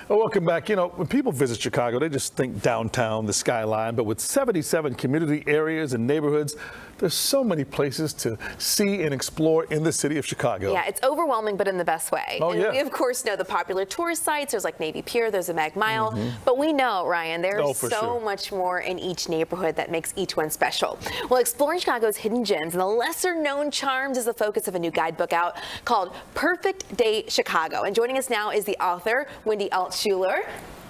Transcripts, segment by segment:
Well, welcome back. You know, when people visit Chicago, they just think downtown, the skyline, but with 77 community areas and neighborhoods, there's so many places to see and explore in the city of Chicago. Yeah, it's overwhelming, but in the best way. Oh, and yeah. we, of course, know the popular tourist sites. There's like Navy Pier, there's a Mag Mile, but we know, Ryan, there's so much more in each neighborhood that makes each one special. Well, exploring Chicago's hidden gems and the lesser-known charms is the focus of a new guidebook out called Perfect Day Chicago. And joining us now is the author, Wendy Altshuler.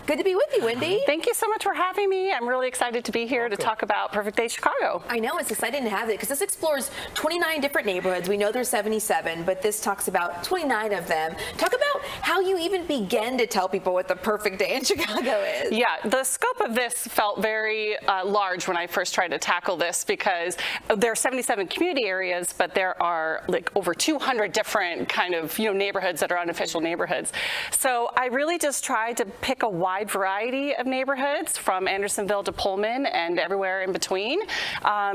Good to be with you, Wendy. Thank you so much for having me. I'm really excited to be here to talk about Perfect Day Chicago. I know, it's exciting to have it because this explores 29 different neighborhoods. We know there's 77, but this talks about 29 of them. Talk about how you even begin to tell people what the perfect day in Chicago is. Yeah, the scope of this felt very large when I first tried to tackle this because there are 77 community areas, but there are like over 200 different kind of neighborhoods that are unofficial neighborhoods. So I really just tried to pick a wide variety of neighborhoods from Andersonville to Pullman and everywhere in between.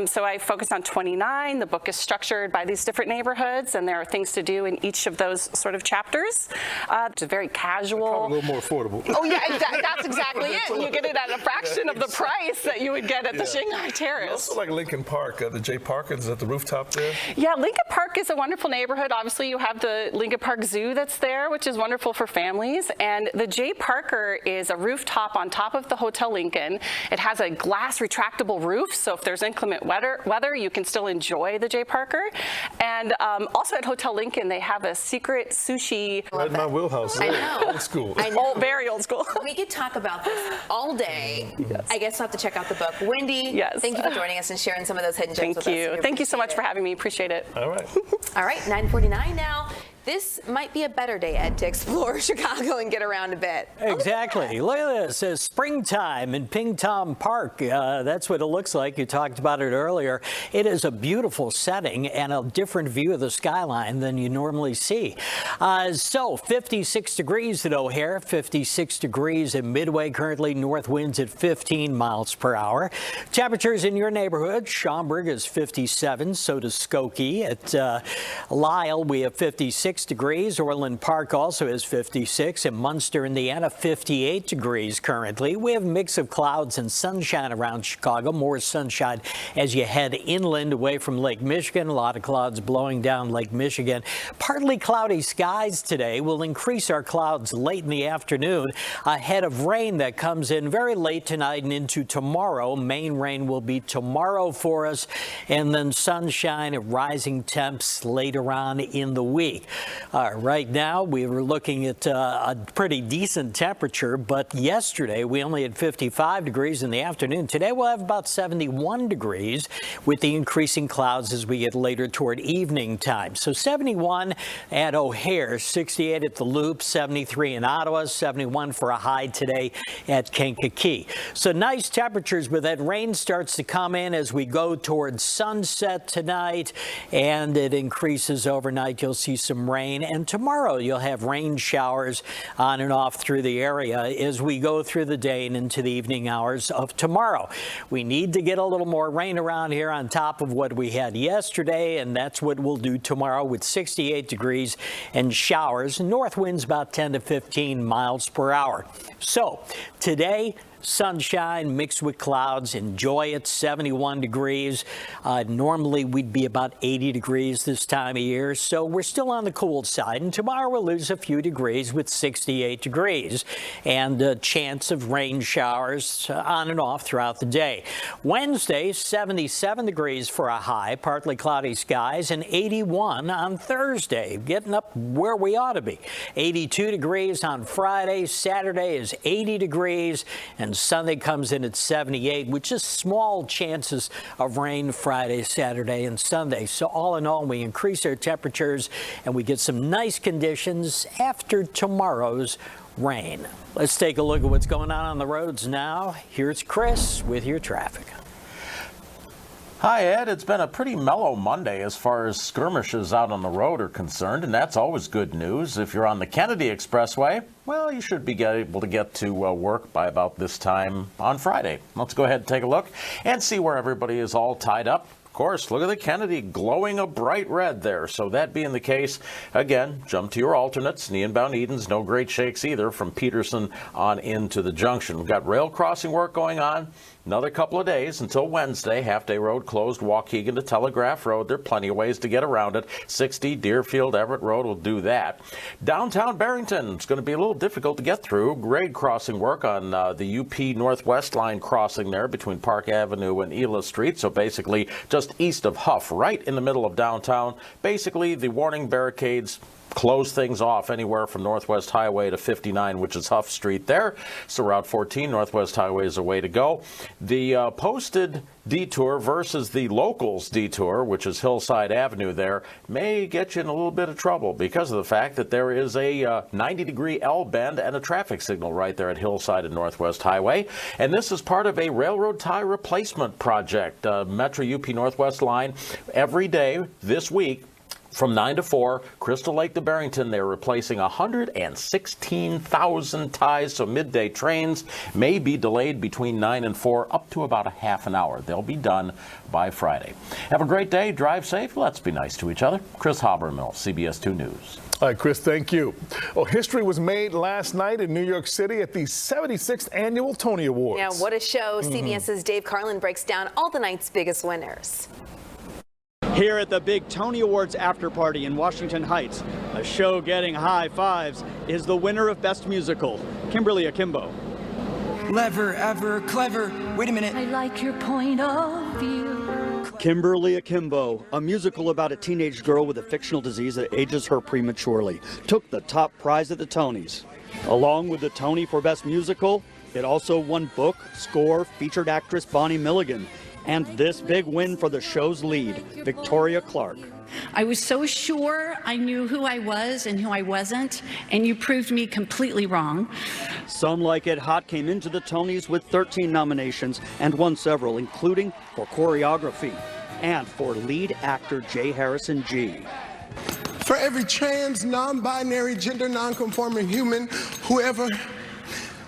So I focused on 29. The book is structured by these different neighborhoods, and there are things to do in each of those sort of chapters. It's very casual. Probably a little more affordable. Oh yeah, that's exactly it. And you get it at a fraction of the price that you would get at the Shanghai Terrace. Also like Lincoln Park, the J. Parker, is at the rooftop there? Yeah, Lincoln Park is a wonderful neighborhood. Obviously, you have the Lincoln Park Zoo that's there, which is wonderful for families. And the J. Parker is a rooftop on top of the Hotel Lincoln. It has a glass retractable roof, so if there's inclement weather, you can still enjoy the J. Parker. And also at Hotel Lincoln, they have a secret sushi. Right in my wheelhouse. I know. Old school. I know. Very old school. We could talk about this all day. Yes. I guess we'll have to check out the book. Wendy, Yes. thank you for joining us and sharing some of those hidden gems with us. Thank you. Thank you so much for having me. Appreciate it. All right. All right, 9:49 now. This might be a better day, Ed, to explore Chicago and get around a bit. Exactly. Look at this. It's springtime in Ping Tom Park. That's what it looks like. You talked about it earlier. It is a beautiful setting and a different view of the skyline than you normally see. So 56 degrees at O'Hare, 56 degrees in Midway. Currently, north winds at 15 miles per hour. Temperatures in your neighborhood. Schaumburg is 57. So does Skokie. At Lyle, we have 56 degrees. Orland Park also has 56. In Munster, Indiana, 58 degrees currently. We have a mix of clouds and sunshine around Chicago. More sunshine as you head inland away from Lake Michigan. A lot of clouds blowing down Lake Michigan. Partly cloudy skies today. Will increase our clouds late in the afternoon ahead of rain that comes in very late tonight and into tomorrow. Main rain will be tomorrow for us, and then sunshine and rising temps later on in the week. Right now, we were looking at a pretty decent temperature, but yesterday we only had 55 degrees in the afternoon. Today we'll have about 71 degrees with the increasing clouds as we get later toward evening time. So 71 at O'Hare, 68 at the Loop, 73 in Ottawa, 71 for a high today at Kankakee. So nice temperatures, but that rain starts to come in as we go towards sunset tonight, and it increases overnight. You'll see some rain, and tomorrow you'll have rain showers on and off through the area as we go through the day and into the evening hours of tomorrow. We need to get a little more rain around here on top of what we had yesterday, and that's what we'll do tomorrow with 68 degrees and showers. North winds about 10 to 15 miles per hour. So today, sunshine mixed with clouds. Enjoy it. 71 degrees. Normally we'd be about 80 degrees this time of year, so we're still on the cool side. And tomorrow we'll lose a few degrees with 68 degrees and a chance of rain showers on and off throughout the day. Wednesday, 77 degrees for a high, partly cloudy skies, and 81 on Thursday, getting up where we ought to be. 82 degrees on Friday. Saturday is 80 degrees, and Sunday comes in at 78, with just small chances of rain Friday, Saturday, and Sunday. So all in all, we increase our temperatures and we get some nice conditions after tomorrow's rain. Let's take a look at what's going on the roads now. Here's Chris with your traffic. Hi, Ed. It's been a pretty mellow Monday as far as skirmishes out on the road are concerned, and that's always good news. If you're on the Kennedy Expressway, well, you should be able to get to work by about this time on Friday. Let's go ahead and take a look and see where everybody is all tied up. Of course, look at the Kennedy glowing a bright red there. So that being the case, again, jump to your alternates. Neonbound Edens, no great shakes either from Peterson on into the junction. We've got rail crossing work going on. Another couple of days until Wednesday. Half-day road closed, Waukegan to Telegraph Road. There are plenty of ways to get around it. 60 Deerfield Everett Road will do that. Downtown Barrington, it's going to be a little difficult to get through. Grade crossing work on the UP Northwest line crossing there between Park Avenue and Eula Street. So basically just east of Huff, right in the middle of downtown. Basically, the warning barricades close things off anywhere from Northwest Highway to 59, which is Huff Street there. So Route 14, Northwest Highway is a way to go. The posted detour versus the locals detour, which is Hillside Avenue there, may get you in a little bit of trouble because of the fact that there is a 90-degree L bend and a traffic signal right there at Hillside and Northwest Highway. And this is part of a railroad tie replacement project. Metro UP Northwest line every day this week. From 9 to 4, Crystal Lake to Barrington, they're replacing 116,000 ties, so midday trains may be delayed between 9 and 4 up to about a half an hour. They'll be done by Friday. Have a great day. Drive safe. Let's be nice to each other. Chris Habermill, CBS 2 News. All right, Chris, thank you. Well, history was made last night in New York City at the 76th Annual Tony Awards. Yeah, what a show. CBS's Dave Carlin breaks down all the night's biggest winners. Here at the big Tony Awards after party in Washington Heights, a show getting high fives is the winner of Best Musical, Kimberly Akimbo. Clever, ever clever. Wait a minute. I like your point of view. Kimberly Akimbo, a musical about a teenage girl with a fictional disease that ages her prematurely, took the top prize at the Tonys. Along with the Tony for Best Musical, it also won Book, Score, Featured Actress Bonnie Milligan, and this big win for the show's lead, Victoria Clark. I was so sure I knew who I was and who I wasn't, and you proved me completely wrong. Some Like It Hot came into the Tonys with 13 nominations and won several, including for choreography and for lead actor J. Harrison G. For every trans, non-binary, gender non-conforming human, whoever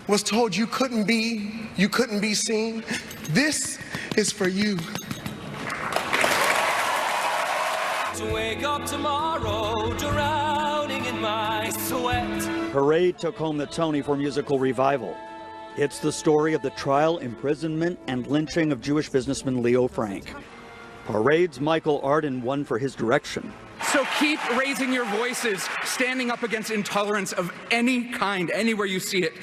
was told you couldn't be seen, this is for you. To wake up tomorrow, drowning in my sweat. Parade took home the Tony for Musical Revival. It's the story of the trial, imprisonment, and lynching of Jewish businessman Leo Frank. Parade's Michael Arden won for his direction. So keep raising your voices, standing up against intolerance of any kind, anywhere you see it.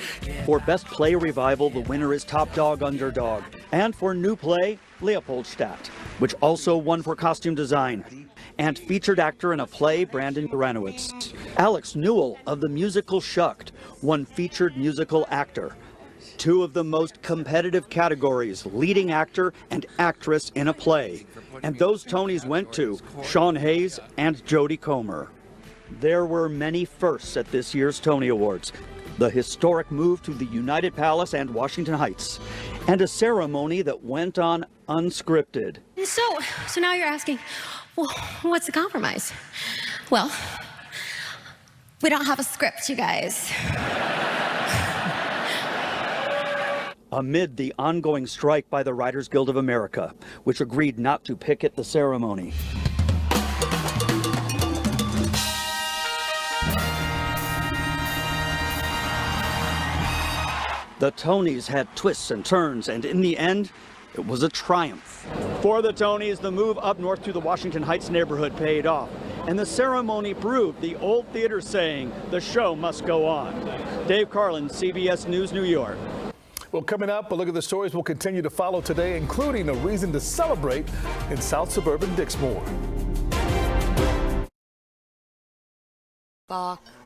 For Best Play Revival, the winner is Top Dog Underdog. And for New Play, Leopoldstadt, which also won for costume design. And featured actor in a play, Brandon Uranowitz. Alex Newell of the musical Shucked won featured musical actor. Two of the most competitive categories, leading actor and actress in a play. And those Tonys went to Sean Hayes and Jodie Comer. There were many firsts at this year's Tony Awards. The historic move to the United Palace and Washington Heights, and a ceremony that went on unscripted. So now you're asking, well, what's the compromise? Well, we don't have a script, you guys. Amid the ongoing strike by the Writers Guild of America, which agreed not to picket the ceremony. The Tonys had twists and turns, and in the end, it was a triumph. For the Tonys, the move up north to the Washington Heights neighborhood paid off, and the ceremony proved the old theater saying, the show must go on. Dave Carlin, CBS News, New York. Well, coming up, a look at the stories we'll continue to follow today, including a reason to celebrate in South Suburban Dixmoor.